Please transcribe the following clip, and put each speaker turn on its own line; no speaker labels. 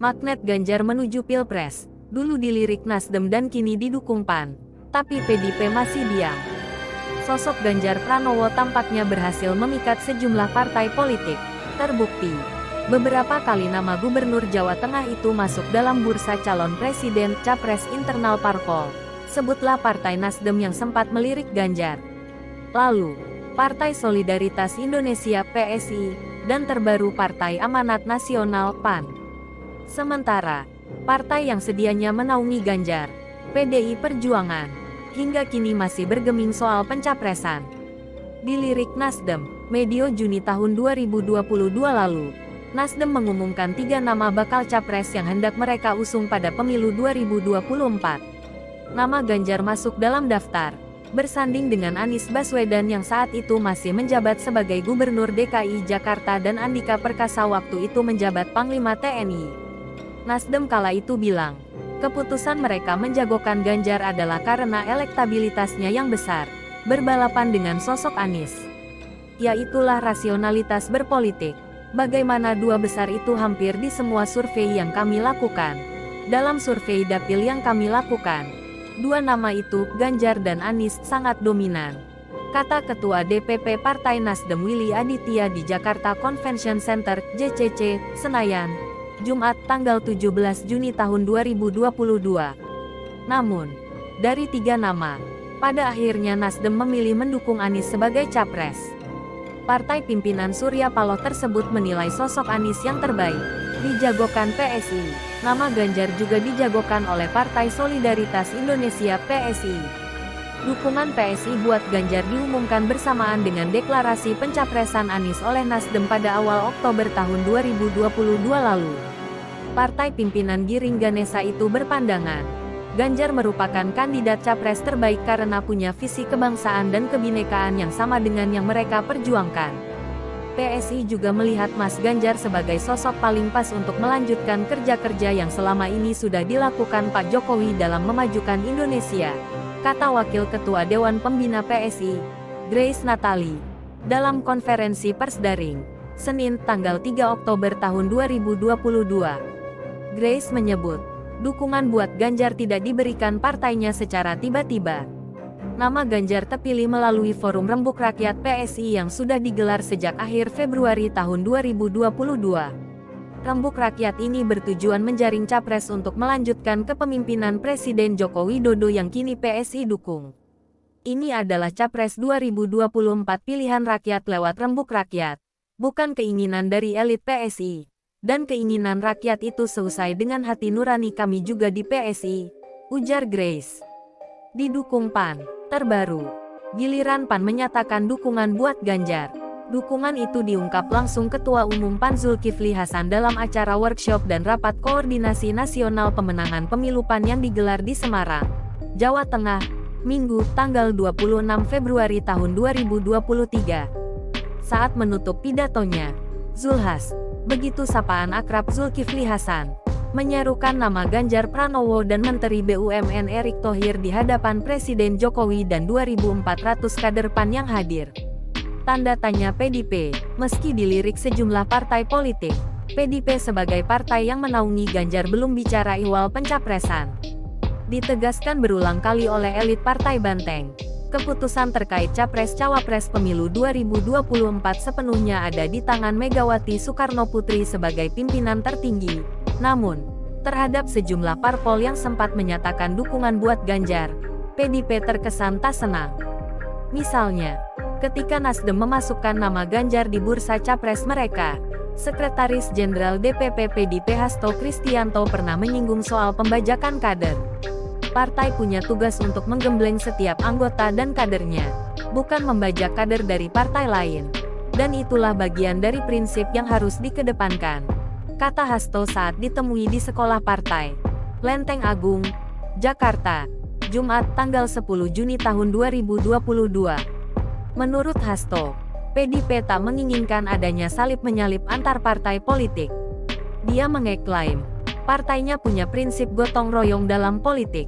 Magnet Ganjar menuju Pilpres, dulu dilirik Nasdem dan kini didukung PAN. Tapi PDIP masih diam. Sosok Ganjar Pranowo tampaknya berhasil memikat sejumlah partai politik. Terbukti, beberapa kali nama Gubernur Jawa Tengah itu masuk dalam bursa calon presiden capres internal parpol. Sebutlah Partai Nasdem yang sempat melirik Ganjar. Lalu, Partai Solidaritas Indonesia (PSI), dan terbaru Partai Amanat Nasional (PAN). Sementara, partai yang sedianya menaungi Ganjar, PDI Perjuangan, hingga kini masih bergeming soal pencapresan. Dilirik Nasdem, medio Juni tahun 2022 lalu, Nasdem mengumumkan 3 nama bakal capres yang hendak mereka usung pada pemilu 2024. Nama Ganjar masuk dalam daftar, bersanding dengan Anies Baswedan yang saat itu masih menjabat sebagai Gubernur DKI Jakarta dan Andika Perkasa waktu itu menjabat Panglima TNI. Nasdem kala itu bilang, keputusan mereka menjagokan Ganjar adalah karena elektabilitasnya yang besar, berbalapan dengan sosok Anies. Yaitulah rasionalitas berpolitik. Bagaimana 2 besar itu hampir di semua survei yang kami lakukan. Dalam survei dapil yang kami lakukan, 2 nama itu, Ganjar dan Anies, sangat dominan. Kata Ketua DPP Partai Nasdem Willy Aditya di Jakarta Convention Center, JCC, Senayan, Jumat tanggal 17 Juni tahun 2022. Namun, dari 3 nama, pada akhirnya Nasdem memilih mendukung Anies sebagai capres. Partai pimpinan Surya Paloh tersebut menilai sosok Anies yang terbaik. Dijagokan PSI, nama Ganjar juga dijagokan oleh Partai Solidaritas Indonesia (PSI). Dukungan PSI buat Ganjar diumumkan bersamaan dengan deklarasi pencapresan Anies oleh Nasdem pada awal Oktober tahun 2022 lalu. Partai pimpinan Giring Ganesa itu berpandangan, Ganjar merupakan kandidat capres terbaik karena punya visi kebangsaan dan kebinekaan yang sama dengan yang mereka perjuangkan. PSI juga melihat Mas Ganjar sebagai sosok paling pas untuk melanjutkan kerja-kerja yang selama ini sudah dilakukan Pak Jokowi dalam memajukan Indonesia, kata Wakil Ketua Dewan Pembina PSI, Grace Natali, dalam konferensi pers daring, Senin tanggal 3 Oktober tahun 2022. Grace menyebut, dukungan buat Ganjar tidak diberikan partainya secara tiba-tiba. Nama Ganjar terpilih melalui Forum Rembuk Rakyat PSI yang sudah digelar sejak akhir Februari tahun 2022. Rembuk Rakyat ini bertujuan menjaring capres untuk melanjutkan kepemimpinan Presiden Joko Widodo yang kini PSI dukung. Ini adalah Capres 2024 pilihan rakyat lewat Rembuk Rakyat, bukan keinginan dari elit PSI. Dan keinginan rakyat itu sesuai dengan hati nurani kami juga di PSI, ujar Grace. Didukung PAN, terbaru, giliran PAN menyatakan dukungan buat Ganjar. Dukungan itu diungkap langsung Ketua Umum PAN Zulkifli Hasan dalam acara workshop dan rapat koordinasi nasional pemenangan pemilu PAN yang digelar di Semarang, Jawa Tengah, Minggu, tanggal 26 Februari tahun 2023. Saat menutup pidatonya, Zulhas, begitu sapaan akrab Zulkifli Hasan, menyerukan nama Ganjar Pranowo dan Menteri BUMN Erick Thohir di hadapan Presiden Jokowi dan 2.400 kader PAN yang hadir. Tanda tanya PDIP, meski dilirik sejumlah partai politik, PDIP sebagai partai yang menaungi Ganjar belum bicara ihwal pencapresan. Ditegaskan berulang kali oleh elit Partai Banteng, keputusan terkait Capres-Cawapres Pemilu 2024 sepenuhnya ada di tangan Megawati Soekarnoputri sebagai pimpinan tertinggi. Namun, terhadap sejumlah parpol yang sempat menyatakan dukungan buat Ganjar, PDIP terkesan tak senang. Misalnya, ketika Nasdem memasukkan nama Ganjar di bursa capres mereka, Sekretaris Jenderal DPP PDIP Hasto Kristianto pernah menyinggung soal pembajakan kader. Partai punya tugas untuk menggembleng setiap anggota dan kadernya, bukan membajak kader dari partai lain. Dan itulah bagian dari prinsip yang harus dikedepankan, kata Hasto saat ditemui di sekolah partai, Lenteng Agung, Jakarta, Jumat tanggal 10 Juni tahun 2022. Menurut Hasto, PDIP tak menginginkan adanya salip-menyalip antar partai politik. Dia mengeklaim, partainya punya prinsip gotong royong dalam politik.